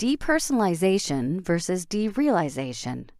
Depersonalization versus derealization.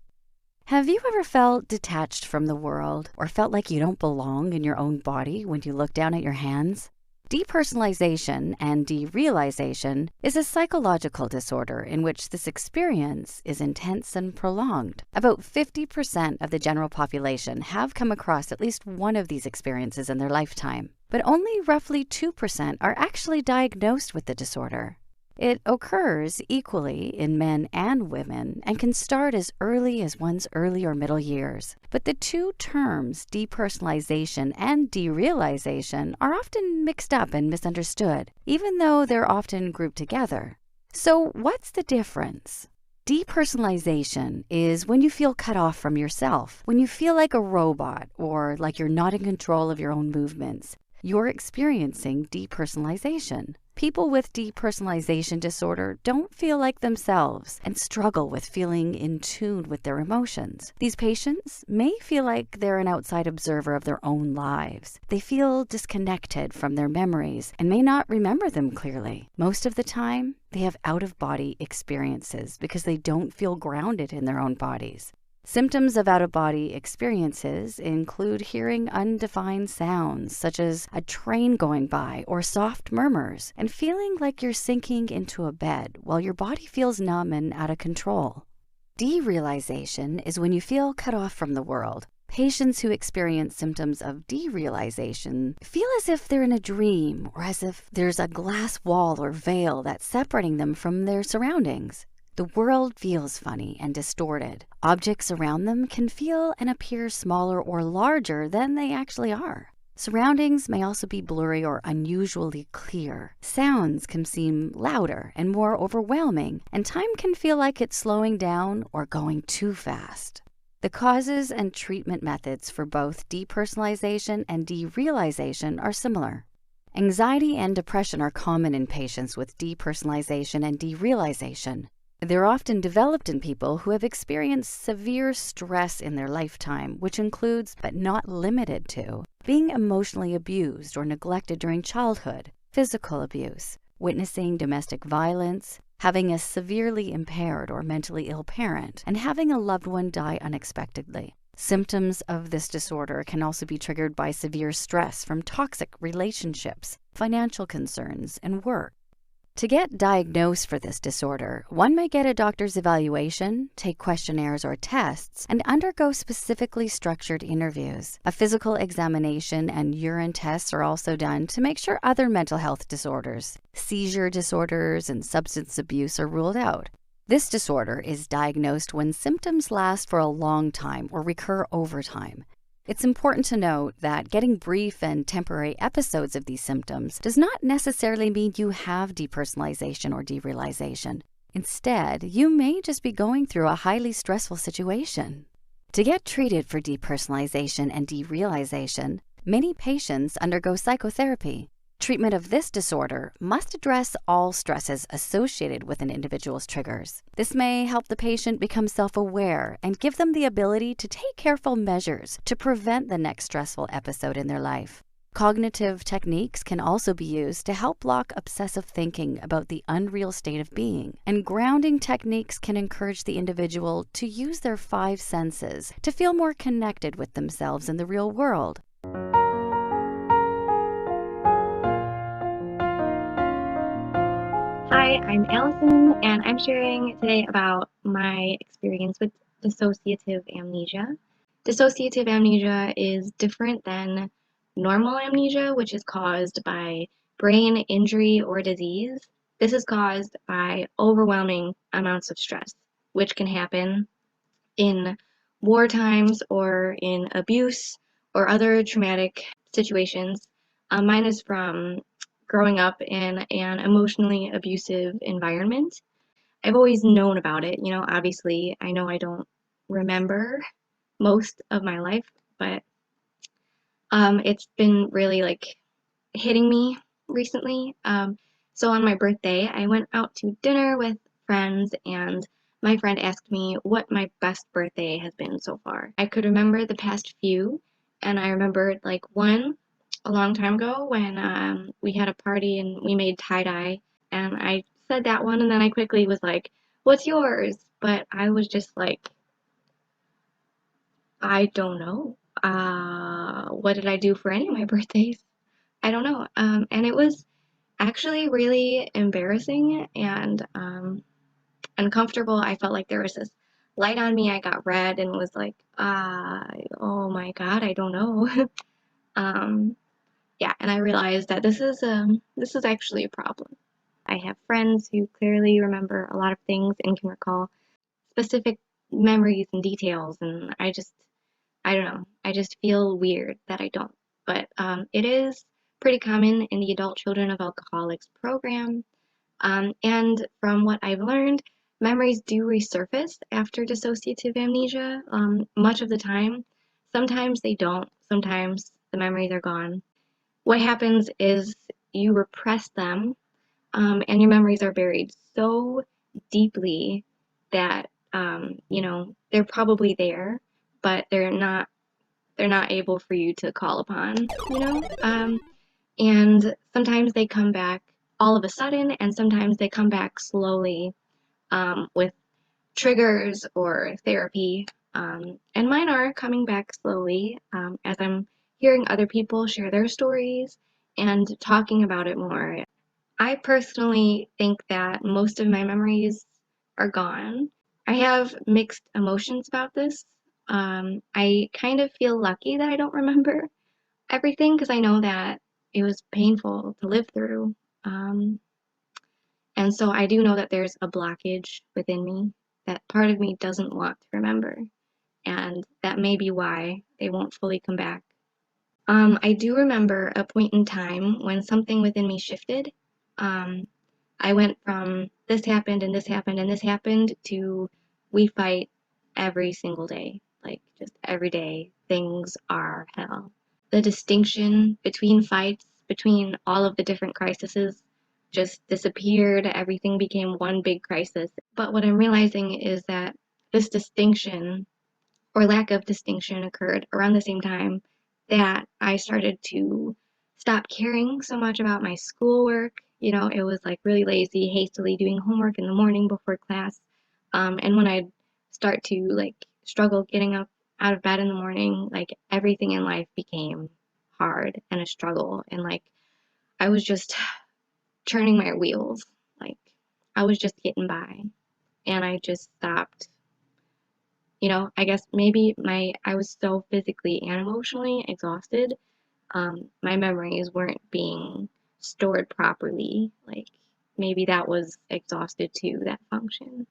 Have you ever felt detached from the world or felt like you don't belong in your own body when you look down at your hands? Depersonalization and derealization is a psychological disorder in which this experience is intense and prolonged. About 50% of the general population have come across at least one of these experiences in their lifetime, but only roughly 2% are actually diagnosed with the disorder. It occurs equally in men and women and can start as early as one's early or middle years. But the two terms, depersonalization and derealization, are often mixed up and misunderstood, even though they're often grouped together. So what's the difference? Depersonalization is when you feel cut off from yourself, when you feel like a robot or like you're not in control of your own movements. You're experiencing depersonalization. People with depersonalization disorder don't feel like themselves and struggle with feeling in tune with their emotions. These patients may feel like they're an outside observer of their own lives. They feel disconnected from their memories and may not remember them clearly. Most of the time, they have out-of-body experiences because they don't feel grounded in their own bodies. Symptoms of out-of-body experiences include hearing undefined sounds, such as a train going by or soft murmurs, and feeling like you're sinking into a bed while your body feels numb and out of control. Derealization is when you feel cut off from the world. Patients who experience symptoms of derealization feel as if they're in a dream or as if there's a glass wall or veil that's separating them from their surroundings. The world feels funny and distorted. Objects around them can feel and appear smaller or larger than they actually are. Surroundings may also be blurry or unusually clear. Sounds can seem louder and more overwhelming, and time can feel like it's slowing down or going too fast. The causes and treatment methods for both depersonalization and derealization are similar. Anxiety and depression are common in patients with depersonalization and derealization. They're often developed in people who have experienced severe stress in their lifetime, which includes, but not limited to, being emotionally abused or neglected during childhood, physical abuse, witnessing domestic violence, having a severely impaired or mentally ill parent, and having a loved one die unexpectedly. Symptoms of this disorder can also be triggered by severe stress from toxic relationships, financial concerns, and work. To get diagnosed for this disorder, one may get a doctor's evaluation, take questionnaires or tests, and undergo specifically structured interviews. A physical examination and urine tests are also done to make sure other mental health disorders, seizure disorders, and substance abuse are ruled out. This disorder is diagnosed when symptoms last for a long time or recur over time. It's important to note that getting brief and temporary episodes of these symptoms does not necessarily mean you have depersonalization or derealization. Instead, you may just be going through a highly stressful situation. To get treated for depersonalization and derealization, many patients undergo psychotherapy. Treatment of this disorder must address all stresses associated with an individual's triggers. This may help the patient become self-aware and give them the ability to take careful measures to prevent the next stressful episode in their life. Cognitive techniques can also be used to help block obsessive thinking about the unreal state of being, and grounding techniques can encourage the individual to use their 5 senses to feel more connected with themselves in the real world. Hi, I'm Allison, and I'm sharing today about my experience with dissociative amnesia. Dissociative amnesia is different than normal amnesia, which is caused by brain injury or disease. This is caused by overwhelming amounts of stress, which can happen in war times or in abuse or other traumatic situations. Mine is from growing up in an emotionally abusive environment. I've always known about it. Obviously, I know I don't remember most of my life, but it's been really hitting me recently. So on my birthday, I went out to dinner with friends, and my friend asked me what my best birthday has been so far. I could remember the past few, and I remembered one a long time ago when we had a party and we made tie-dye, and I said that one, and then I quickly was like, what's yours? But I was just like, I don't know. What did I do for any of my birthdays? I don't know. And it was actually really embarrassing and uncomfortable. I felt like there was this light on me. I got red and was like, oh my God, I don't know. um, yeah, and I realized that this is actually a problem. I have friends who clearly remember a lot of things and can recall specific memories and details, and I don't know. I just feel weird that I don't. But it is pretty common in the Adult Children of Alcoholics program. And from what I've learned, memories do resurface after dissociative amnesia much of the time. Sometimes they don't. Sometimes the memories are gone. What happens is you repress them, and your memories are buried so deeply that they're probably there, but they're not able for you to call upon. And sometimes they come back all of a sudden, and sometimes they come back slowly with triggers or therapy. And mine are coming back slowly as I'm hearing other people share their stories and talking about it more. I personally think that most of my memories are gone. I have mixed emotions about this. I kind of feel lucky that I don't remember everything because I know that it was painful to live through. Um, and so I do know that there's a blockage within me that part of me doesn't want to remember. And that may be why they won't fully come back. I do remember a point in time when something within me shifted. Um, I went from this happened and this happened and this happened to we fight every single day. Like just every day, things are hell. The distinction between fights, between all of the different crises, just disappeared. Everything became one big crisis. But what I'm realizing is that this distinction or lack of distinction occurred around the same time that I started to stop caring so much about my schoolwork. It was like really lazy, hastily doing homework in the morning before class. And when I'd start to like struggle getting up out of bed in the morning, like everything in life became hard and a struggle. And like I was just turning my wheels. Like I was just getting by. And I just stopped. I guess maybe I was so physically and emotionally exhausted. My memories weren't being stored properly. Like maybe that was exhausted too, that function.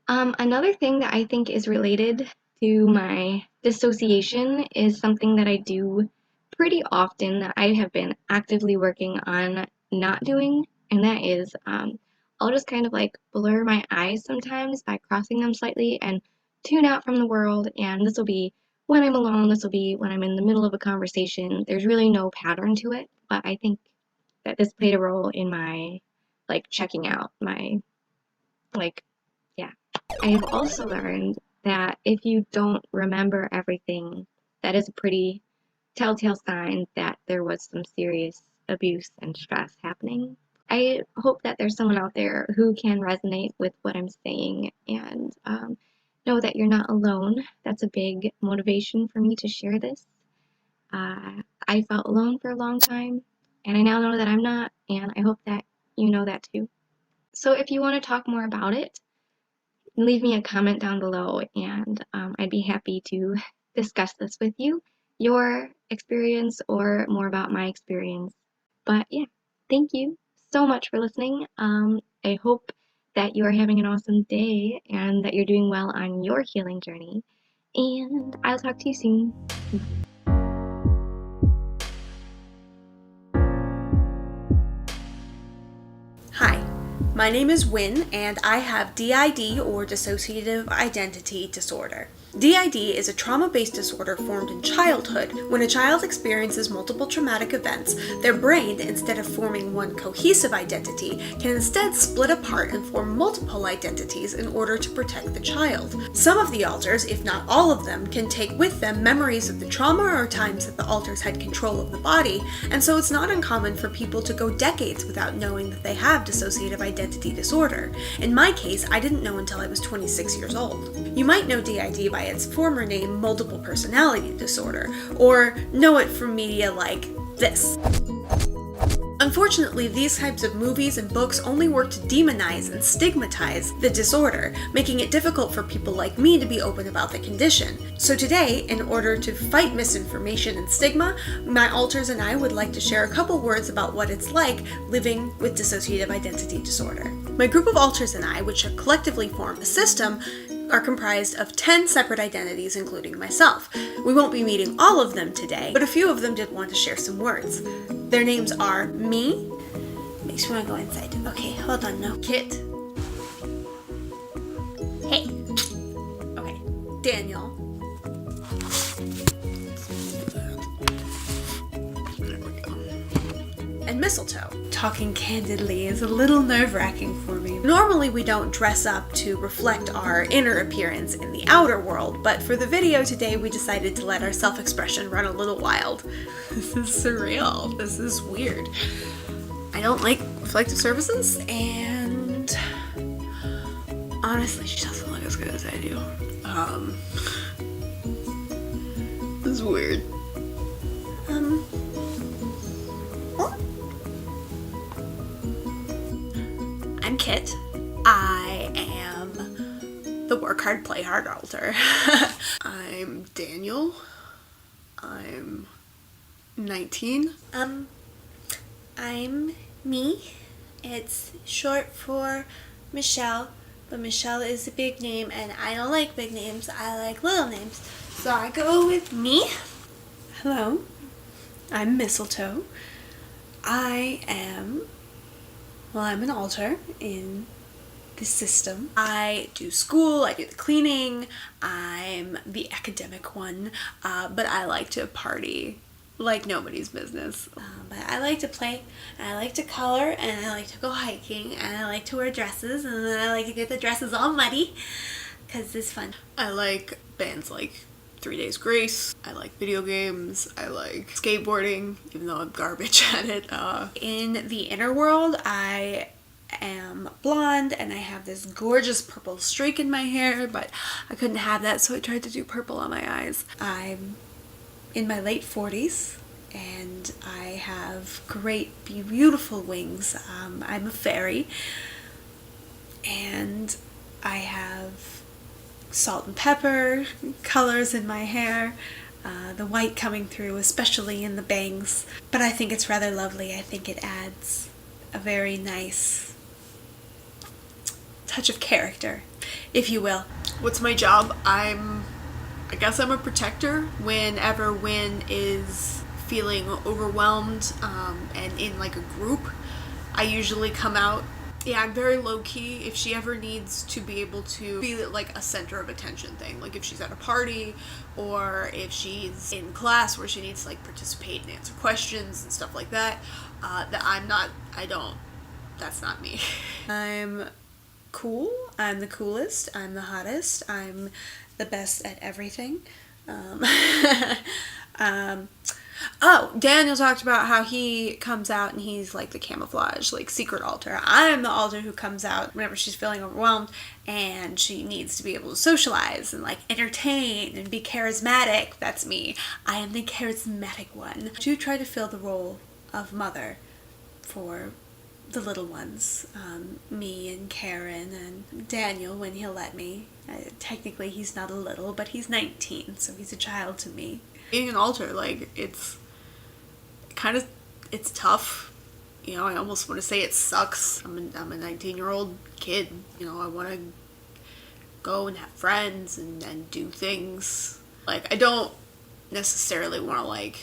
Another thing that I think is related to my dissociation is something that I do pretty often that I have been actively working on not doing, and that is I'll just kind of like blur my eyes sometimes by crossing them slightly and tune out from the world. And this will be when I'm alone, this will be when I'm in the middle of a conversation. There's really no pattern to it, but I think that this played a role in my like checking out, my like yeah. I have also learned that if you don't remember everything, that is a pretty telltale sign that there was some serious abuse and stress happening. I hope that there's someone out there who can resonate with what I'm saying and know that you're not alone. That's a big motivation for me to share this. I felt alone for a long time, and I now know that I'm not, and I hope that you know that too. So if you want to talk more about it, leave me a comment down below and I'd be happy to discuss this with you, your experience or more about my experience. But yeah, thank you so much for listening. I hope that you are having an awesome day and that you're doing well on your healing journey. And I'll talk to you soon. Hi, my name is Wynn and I have DID or Dissociative Identity Disorder. DID is a trauma-based disorder formed in childhood. When a child experiences multiple traumatic events, their brain, instead of forming one cohesive identity, can instead split apart and form multiple identities in order to protect the child. Some of the alters, if not all of them, can take with them memories of the trauma or times that the alters had control of the body, and so it's not uncommon for people to go decades without knowing that they have dissociative identity disorder. In my case, I didn't know until I was 26 years old. You might know DID by its former name, multiple personality disorder, or know it from media like this. Unfortunately, these types of movies and books only work to demonize and stigmatize the disorder, making it difficult for people like me to be open about the condition. So today, in order to fight misinformation and stigma, my alters and I would like to share a couple words about what it's like living with dissociative identity disorder. My group of alters and I, which collectively form a system, are comprised of 10 separate identities, including myself. We won't be meeting all of them today, but a few of them did want to share some words. Their names are me. Makes me want to go inside. Okay, hold on now. Kit. Hey. Okay. Daniel. And mistletoe. Talking candidly is a little nerve-wracking for me. Normally we don't dress up to reflect our inner appearance in the outer world, but for the video today we decided to let our self-expression run a little wild. This is surreal. This is weird. I don't like reflective surfaces, and honestly she doesn't look as good as I do. This is weird. I'm Kit. I am the work hard, play hard alter. I'm Daniel. I'm 19. I'm me. It's short for Michelle, but Michelle is a big name and I don't like big names. I like little names. So I go with me. Hello. I'm Mistletoe. I'm an alter in this system. I do school, I do the cleaning, I'm the academic one, but I like to party like nobody's business. But I like to play, and I like to color, and I like to go hiking, and I like to wear dresses, and then I like to get the dresses all muddy, because it's fun. I like bands like 3 Days Grace, I like video games, I like skateboarding, even though I'm garbage at it. In the inner world, I am blonde and I have this gorgeous purple streak in my hair, but I couldn't have that, so I tried to do purple on my eyes. I'm in my late 40s and I have great, beautiful wings. I'm a fairy, and I have salt and pepper colors in my hair, the white coming through, especially in the bangs. But I think it's rather lovely. I think it adds a very nice touch of character, if you will. What's my job? I guess I'm a protector whenever Wynn is feeling overwhelmed and in like a group. I usually come out. Yeah, I'm very low-key. If she ever needs to be able to be like a center of attention thing, like if she's at a party or if she's in class where she needs to like participate and answer questions and stuff like that, that's not me. I'm cool. I'm the coolest. I'm the hottest. I'm the best at everything. Oh, Daniel talked about how he comes out and he's like the camouflage, like secret alter. I'm the alter who comes out whenever she's feeling overwhelmed and she needs to be able to socialize and like entertain and be charismatic. That's me. I am the charismatic one. I do try to fill the role of mother for the little ones, me and Karen and Daniel when he'll let me. Technically he's not a little, but he's 19, so he's a child to me. Being an alter, like, it's tough. You know, I almost want to say it sucks. I'm a 19-year-old kid. You know, I want to go and have friends and do things. Like, I don't necessarily want to, like,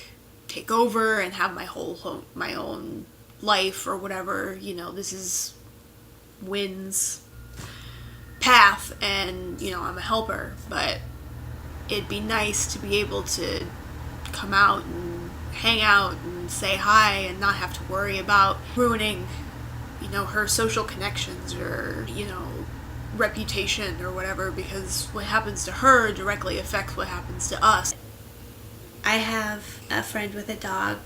take over and have my own life or whatever. You know, this is Wynn's path and, you know, I'm a helper, but it'd be nice to be able to come out and hang out and say hi and not have to worry about ruining, her social connections or, reputation or whatever, because what happens to her directly affects what happens to us. I have a friend with a dog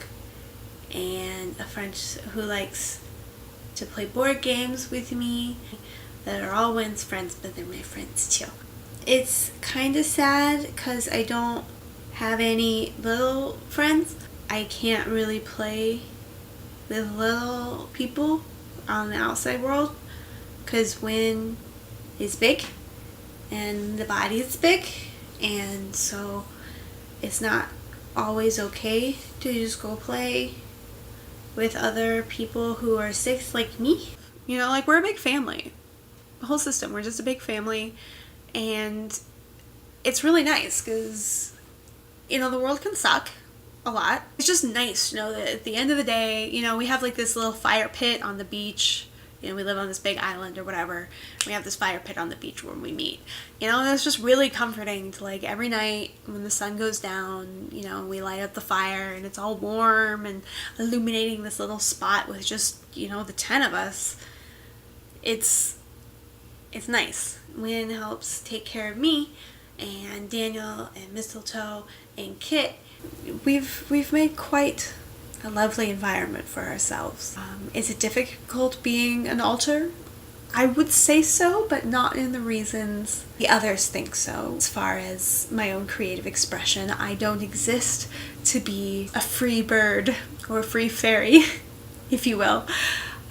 and a friend who likes to play board games with me that are all Wynn's friends, but they're my friends too. It's kind of sad because I don't have any little friends. I can't really play with little people on the outside world because Wynn is big and the body is big, and so it's not always okay to just go play with other people who are 6 like me. We're a big family. The whole system, we're just a big family, and it's really nice because, the world can suck a lot. It's just nice to know that at the end of the day, we have like this little fire pit on the beach. We live on this big island or whatever. We have this fire pit on the beach where we meet. And it's just really comforting to, like, every night when the sun goes down, we light up the fire and it's all warm and illuminating this little spot with just, the 10 of us. It's nice. Wynn helps take care of me, and Daniel and Mistletoe and Kit. We've made quite a lovely environment for ourselves. Is it difficult being an alter? I would say so, but not in the reasons the others think so. As far as my own creative expression, I don't exist to be a free bird or a free fairy, if you will.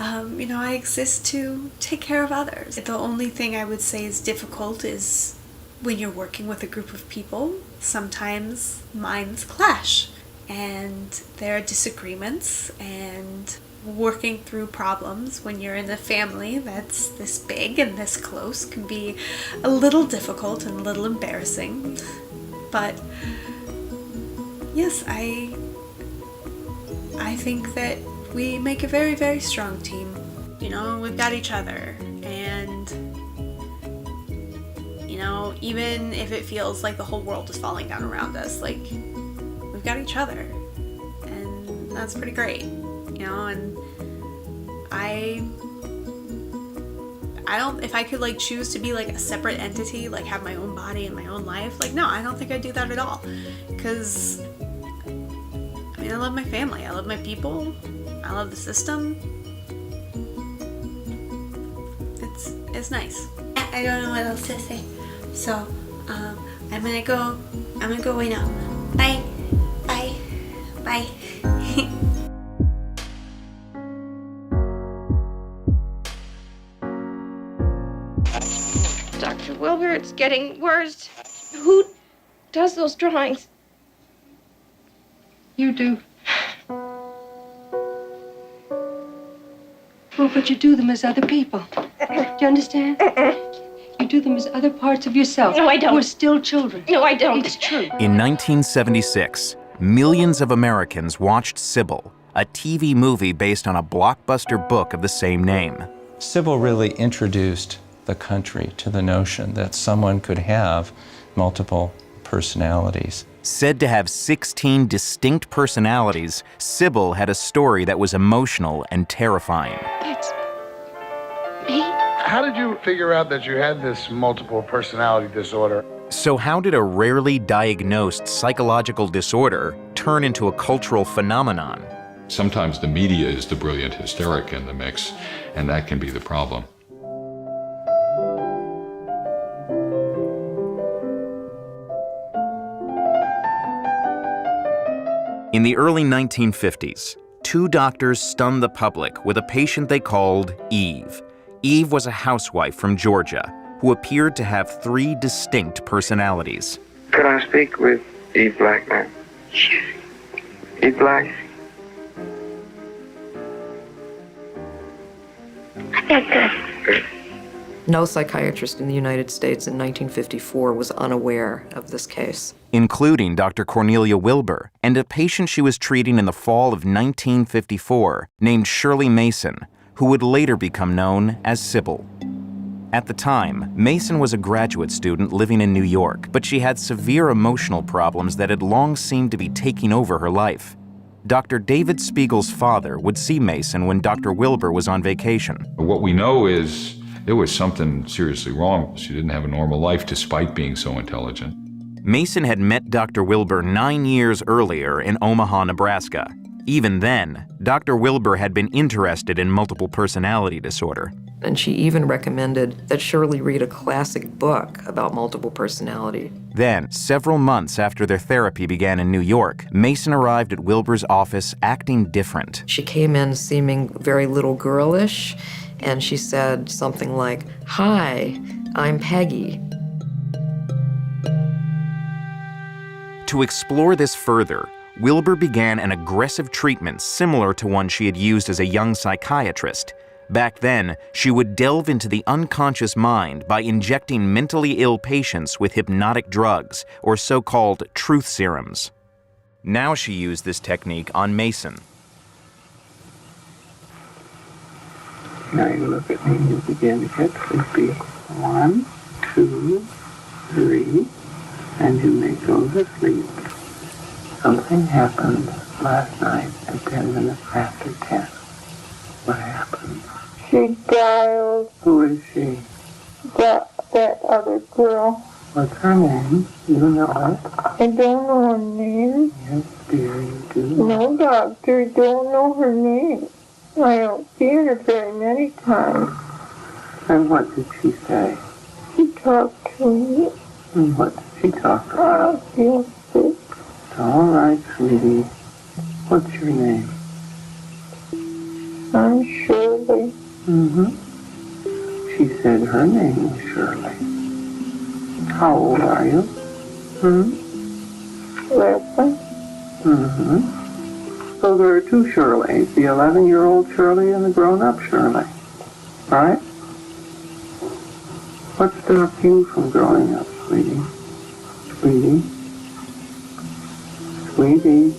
I exist to take care of others. The only thing I would say is difficult is when you're working with a group of people, sometimes minds clash. And there are disagreements, and working through problems when you're in a family that's this big and this close can be a little difficult and a little embarrassing. But yes, I think that we make a very, very strong team. We've got each other, and even if it feels like the whole world is falling down around us, like, we've got each other, and that's pretty great, and I don't, if I could like choose to be like a separate entity, like have my own body and my own life, like, no, I don't think I'd do that at all, because I love my family, I love my people, I love the system. It's nice. I don't know what else to say, so I'm gonna go away now. Bye. Bye. Dr. Wilbur, it's getting worse. Who does those drawings? You do. Well, but you do them as other people. Do you understand? You do them as other parts of yourself. No, I don't. We're still children. No, I don't. It's true. In 1976, millions of Americans watched Sybil, a TV movie based on a blockbuster book of the same name. Sybil really introduced the country to the notion that someone could have multiple personalities. Said to have 16 distinct personalities, Sybil had a story that was emotional and terrifying. It's me. How did you figure out that you had this multiple personality disorder? So how did a rarely diagnosed psychological disorder turn into a cultural phenomenon? Sometimes the media is the brilliant hysteric in the mix, and that can be the problem. In the early 1950s, 2 doctors stunned the public with a patient they called Eve. Eve was a housewife from Georgia who appeared to have 3 distinct personalities. Could I speak with Eve Black, ma'am? Sure. Eve Black? I feel good. Good. No psychiatrist in the United States in 1954 was unaware of this case, including Dr. Cornelia Wilbur and a patient she was treating in the fall of 1954 named Shirley Mason, who would later become known as Sybil. At the time, Mason was a graduate student living in New York, but she had severe emotional problems that had long seemed to be taking over her life. Dr. David Spiegel's father would see Mason when Dr. Wilbur was on vacation. What we know is there was something seriously wrong. She didn't have a normal life despite being so intelligent. Mason had met Dr. Wilbur 9 years earlier in Omaha, Nebraska. Even then, Dr. Wilbur had been interested in multiple personality disorder. And she even recommended that Shirley read a classic book about multiple personality. Then, several months after their therapy began in New York, Mason arrived at Wilbur's office acting different. She came in seeming very little girlish, and she said something like, "Hi, I'm Peggy." To explore this further, Wilbur began an aggressive treatment similar to one she had used as a young psychiatrist. Back then, she would delve into the unconscious mind by injecting mentally ill patients with hypnotic drugs, or so-called truth serums. Now she used this technique on Mason. Now you look at me and you begin to get sleepy. 1, 2, 3, and you may go to sleep. Something happened last night at 10 minutes after 10. What happened? She died. Who is she? That other girl. What's her name? You know it? I don't know her name. Yes, dear, you do. No, doctor, I don't know her name. I don't see her very many times. And what did she say? She talked to me. And what did she talk about? I feel sick. It's all right, sweetie. What's your name? I'm Shirley. She said her name was Shirley. How old are you? 11. So there are two Shirleys, the 11-year-old Shirley and the grown-up Shirley, right? What stopped you from growing up, sweetie? Sweetie? Sweetie?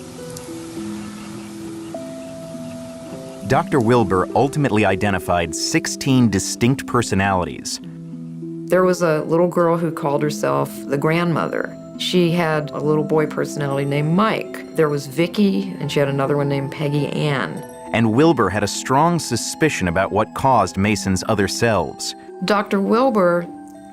Dr. Wilbur ultimately identified 16 distinct personalities. There was a little girl who called herself the grandmother. She had a little boy personality named Mike. There was Vicky, and she had another one named Peggy Ann. And Wilbur had a strong suspicion about what caused Mason's other selves. Dr. Wilbur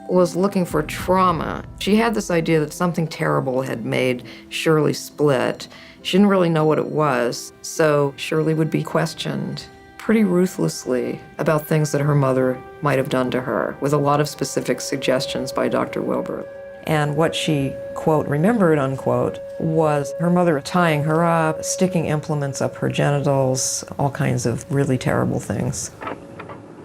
was looking for trauma. She had this idea that something terrible had made Shirley split. She didn't really know what it was, so Shirley would be questioned pretty ruthlessly about things that her mother might have done to her, with a lot of specific suggestions by Dr. Wilbur. And what she, quote, remembered, unquote, was her mother tying her up, sticking implements up her genitals, all kinds of really terrible things.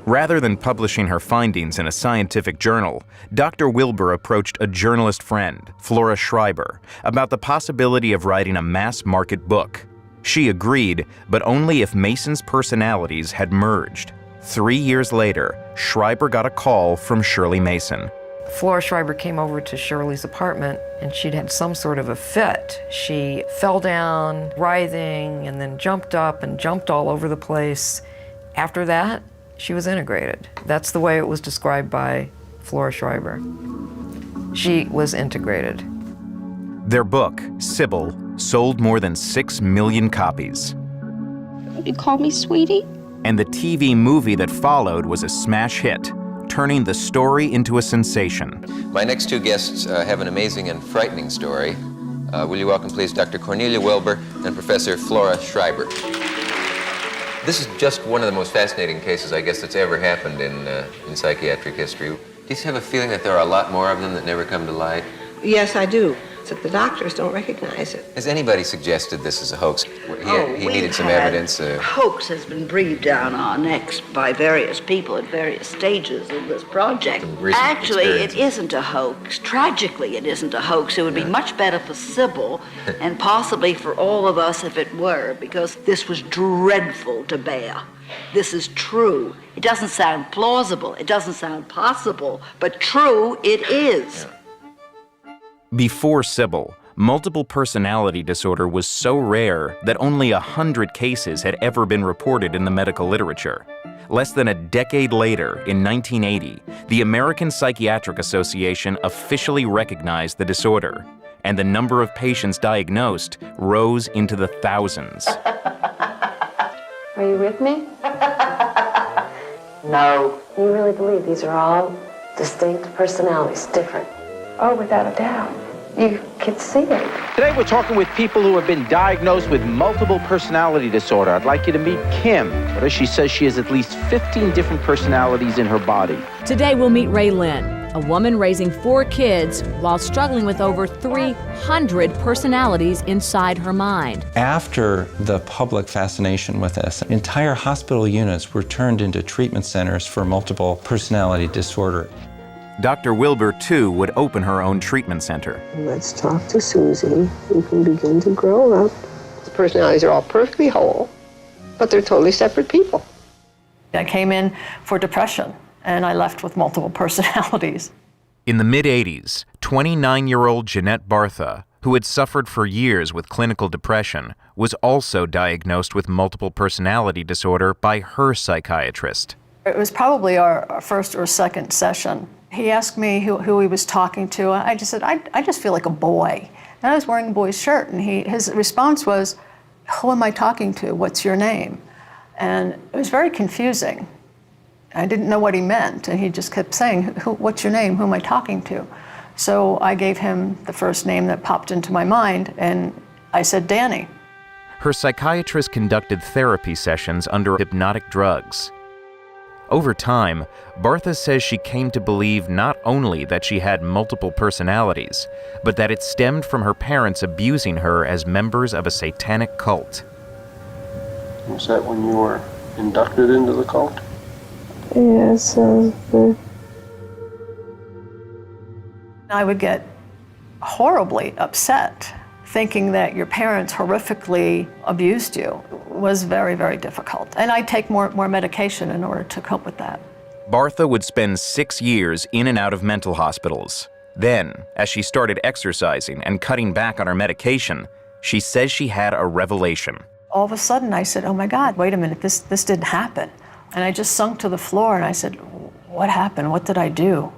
Rather than publishing her findings in a scientific journal, Dr. Wilbur approached a journalist friend, Flora Schreiber, about the possibility of writing a mass-market book. She agreed, but only if Mason's personalities had merged. 3 years later, Schreiber got a call from Shirley Mason. Flora Schreiber came over to Shirley's apartment, and she'd had some sort of a fit. She fell down, writhing, and then jumped up and jumped all over the place. After that, she was integrated. That's the way it was described by Flora Schreiber. She was integrated. Their book, Sybil, sold more than 6 million copies. You call me sweetie? And the TV movie that followed was a smash hit, turning the story into a sensation. My next two guests have an amazing and frightening story. Will you welcome, please, Dr. Cornelia Wilbur and Professor Flora Schreiber. This is just one of the most fascinating cases, I guess, that's ever happened in psychiatric history. Do you have a feeling that there are a lot more of them that never come to light? Yes, I do. Except the doctors don't recognize it. Has anybody suggested this is a hoax? He needed some evidence. Hoax has been breathed down our necks by various people at various stages of this project. Actually, it isn't a hoax. Tragically, it isn't a hoax. It would be much better for Sybil and possibly for all of us if it were, because this was dreadful to bear. This is true. It doesn't sound plausible. It doesn't sound possible, but true it is. Before Sybil, multiple personality disorder was so rare that only 100 cases had ever been reported in the medical literature. Less than a decade later, in 1980, the American Psychiatric Association officially recognized the disorder, and the number of patients diagnosed rose into the thousands. Are you with me? No. You really believe these are all distinct personalities, different? Oh, without a doubt. You can see it. Today we're talking with people who have been diagnosed with multiple personality disorder. I'd like you to meet Kim. She says she has at least 15 different personalities in her body. Today we'll meet Ray Lynn, a woman raising 4 kids while struggling with over 300 personalities inside her mind. After the public fascination with this, entire hospital units were turned into treatment centers for multiple personality disorder. Dr. Wilbur, too, would open her own treatment center. Let's talk to Susie. You can begin to grow up. The personalities are all perfectly whole, but they're totally separate people. I came in for depression, and I left with multiple personalities. In the mid-'80s, 29-year-old Jeanette Bartha, who had suffered for years with clinical depression, was also diagnosed with multiple personality disorder by her psychiatrist. It was probably our first or second session. He asked me who he was talking to. I just said, I just feel like a boy. And I was wearing a boy's shirt, and his response was, who am I talking to? What's your name? And it was very confusing. I didn't know what he meant, and he just kept saying, what's your name? Who am I talking to? So I gave him the first name that popped into my mind, and I said, Danny. Her psychiatrist conducted therapy sessions under hypnotic drugs. Over time, Bartha says she came to believe not only that she had multiple personalities, but that it stemmed from her parents abusing her as members of a satanic cult. Was that when you were inducted into the cult? Yes. I would get horribly upset. Thinking that your parents horrifically abused you was very, very difficult. And I'd take more medication in order to cope with that. Bartha would spend 6 years in and out of mental hospitals. Then, as she started exercising and cutting back on her medication, she says she had a revelation. All of a sudden I said, oh my God, wait a minute, this didn't happen. And I just sunk to the floor and I said, what happened? What did I do?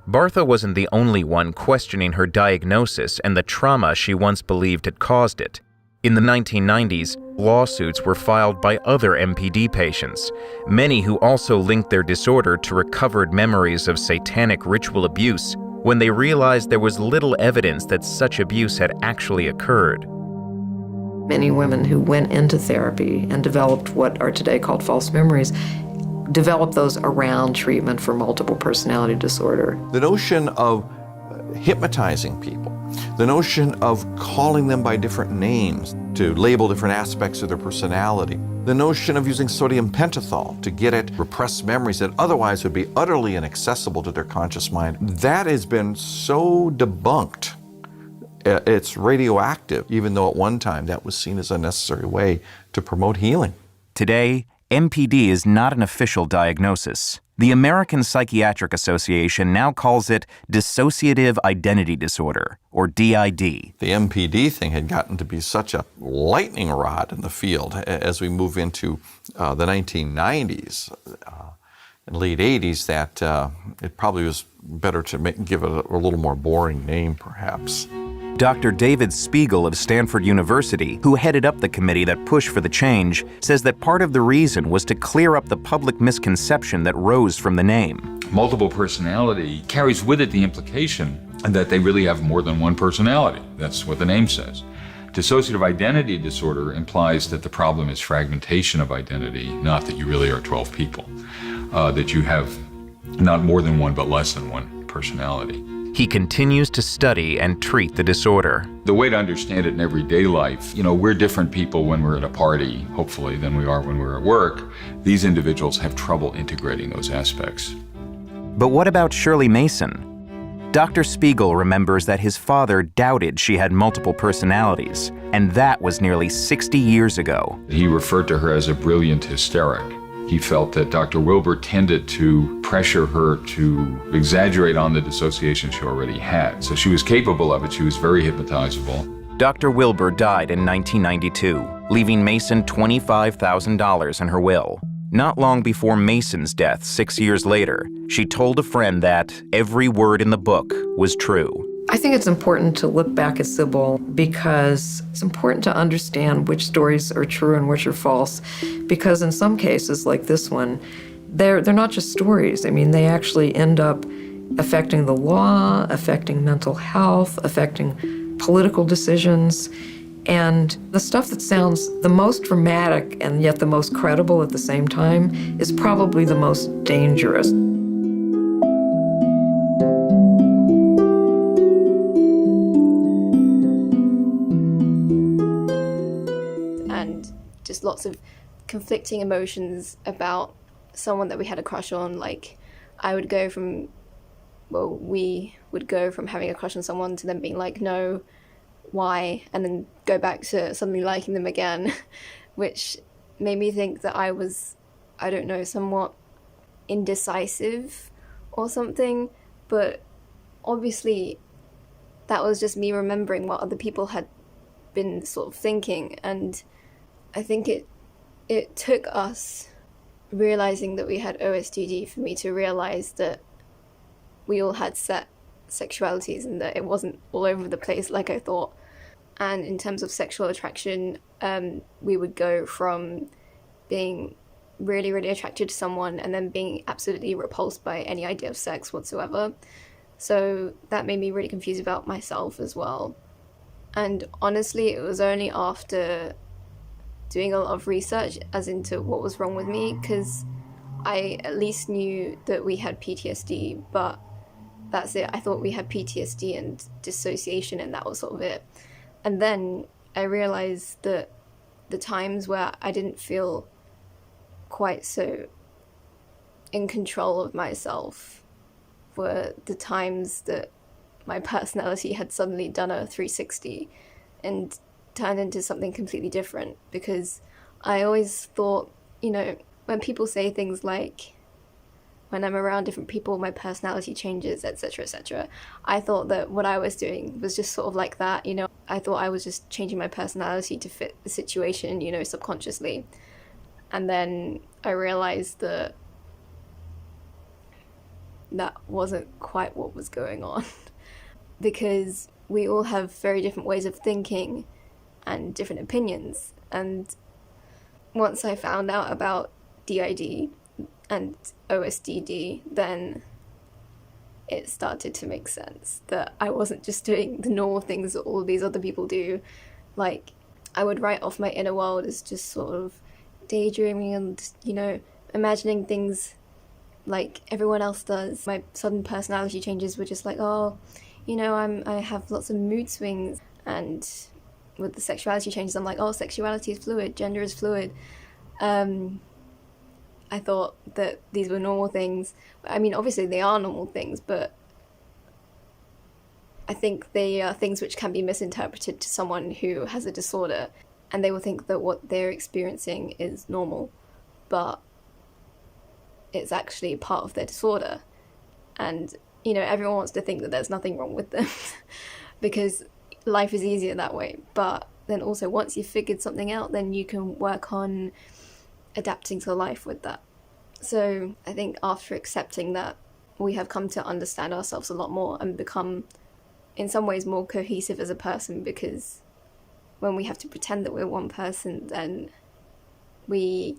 Bartha wasn't the only one questioning her diagnosis and the trauma she once believed had caused it. In the 1990s, lawsuits were filed by other MPD patients, many who also linked their disorder to recovered memories of satanic ritual abuse when they realized there was little evidence that such abuse had actually occurred. Many women who went into therapy and developed what are today called false memories develop those around treatment for multiple personality disorder. The notion of hypnotizing people, the notion of calling them by different names to label different aspects of their personality, the notion of using sodium pentothal to get at repressed memories that otherwise would be utterly inaccessible to their conscious mind, that has been so debunked. It's radioactive, even though at one time that was seen as a necessary way to promote healing. Today, MPD is not an official diagnosis. The American Psychiatric Association now calls it Dissociative Identity Disorder, or DID. The MPD thing had gotten to be such a lightning rod in the field as we move into the 1990s and late 80s that it probably was better to give it a little more boring name, perhaps. Dr. David Spiegel of Stanford University, who headed up the committee that pushed for the change, says that part of the reason was to clear up the public misconception that rose from the name. Multiple personality carries with it the implication that they really have more than one personality. That's what the name says. Dissociative identity disorder implies that the problem is fragmentation of identity, not that you really are 12 people. That you have not more than one, but less than one personality. He continues to study and treat the disorder. The way to understand it in everyday life, we're different people when we're at a party, hopefully, than we are when we're at work. These individuals have trouble integrating those aspects. But what about Shirley Mason? Dr. Spiegel remembers that his father doubted she had multiple personalities, and that was nearly 60 years ago. He referred to her as a brilliant hysteric. He felt that Dr. Wilbur tended to pressure her to exaggerate on the dissociation she already had. So she was capable of it. She was very hypnotizable. Dr. Wilbur died in 1992, leaving Mason $25,000 in her will. Not long before Mason's death, 6 years later, she told a friend that every word in the book was true. I think it's important to look back at Sybil because it's important to understand which stories are true and which are false. Because in some cases, like this one, they're not just stories. I mean, they actually end up affecting the law, affecting mental health, affecting political decisions. And the stuff that sounds the most dramatic and yet the most credible at the same time is probably the most dangerous. And just lots of conflicting emotions about someone that we had a crush on. Like, we would go from having a crush on someone to them being like, no, why? And then go back to suddenly liking them again, which made me think that I was, I don't know, somewhat indecisive or something. But obviously that was just me remembering what other people had been sort of thinking. And I think it took us realizing that we had OSDD for me to realize that we all had set sexualities and that it wasn't all over the place like I thought. And in terms of sexual attraction, we would go from being really, really attracted to someone and then being absolutely repulsed by any idea of sex whatsoever. So that made me really confused about myself as well. And honestly, it was only after doing a lot of research as into what was wrong with me, because I at least knew that we had PTSD, but that's it. I thought we had PTSD and dissociation, and that was sort of it. And then I realized that the times where I didn't feel quite so in control of myself were the times that my personality had suddenly done a 360 and turned into something completely different. Because I always thought, you know, when people say things like, when I'm around different people, my personality changes, etc., etc., I thought that what I was doing was just sort of like that, you know. I thought I was just changing my personality to fit the situation, you know, subconsciously. And then I realized that that wasn't quite what was going on. Because we all have very different ways of thinking and different opinions. And once I found out about DID and OSDD, then it started to make sense that I wasn't just doing the normal things that all these other people do. Like, I would write off my inner world as just sort of daydreaming and, you know, imagining things like everyone else does. My sudden personality changes were just like, oh, you know, I have lots of mood swings. And with the sexuality changes, I'm like, oh, sexuality is fluid, gender is fluid. I thought that these were normal things. I mean, obviously they are normal things, but I think they are things which can be misinterpreted to someone who has a disorder, and they will think that what they're experiencing is normal, but it's actually part of their disorder. And, you know, everyone wants to think that there's nothing wrong with them because life is easier that way. But then also, once you've figured something out, then you can work on adapting to life with that. So I think after accepting that, we have come to understand ourselves a lot more and become, in some ways, more cohesive as a person, because when we have to pretend that we're one person, then we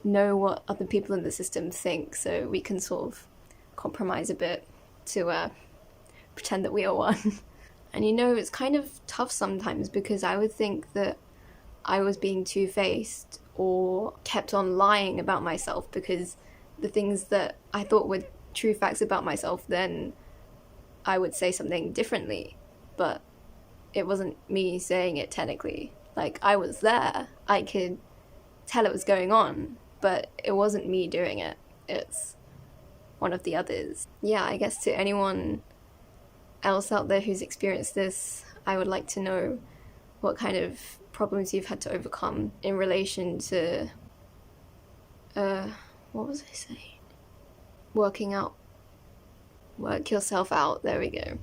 know what other people in the system think, so we can sort of compromise a bit to pretend that we are one. And you know, it's kind of tough sometimes, because I would think that I was being two-faced or kept on lying about myself, because the things that I thought were true facts about myself, then I would say something differently. But it wasn't me saying it technically. Like, I was there, I could tell it was going on, but it wasn't me doing it. It's one of the others. Yeah, I guess to anyone else out there who's experienced this, I would like to know what kind of problems you've had to overcome in relation to what was I saying? Working out. Work yourself out. There we go.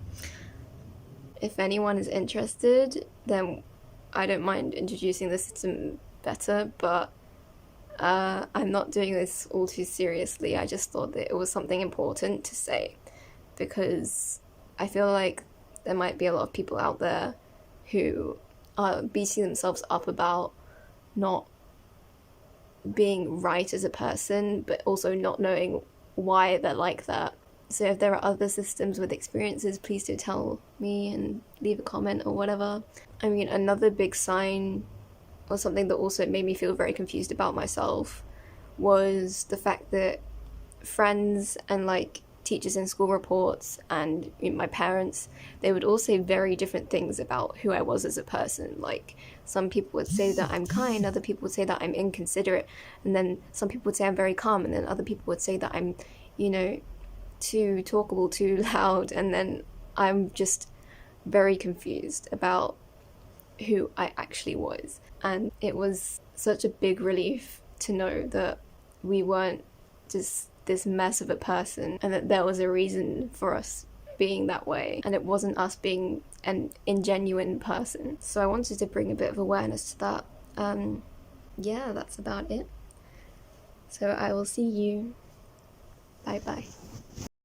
If anyone is interested, then I don't mind introducing the system better, but I'm not doing this all too seriously. I just thought that it was something important to say, because I feel like there might be a lot of people out there who are beating themselves up about not being right as a person, but also not knowing why they're like that. So if there are other systems with experiences, please do tell me and leave a comment or whatever. I mean, another big sign, or something that also made me feel very confused about myself, was the fact that friends and like teachers in school reports and my parents, they would all say very different things about who I was as a person. Like, some people would say that I'm kind, other people would say that I'm inconsiderate, and then some people would say I'm very calm, and then other people would say that I'm, too talkable, too loud, and then I'm just very confused about who I actually was. And it was such a big relief to know that we weren't just this mess of a person, and that there was a reason for us being that way, and it wasn't us being an ingenuine person. So I wanted to bring a bit of awareness to that. Yeah, that's about it. So I will see you. Bye bye.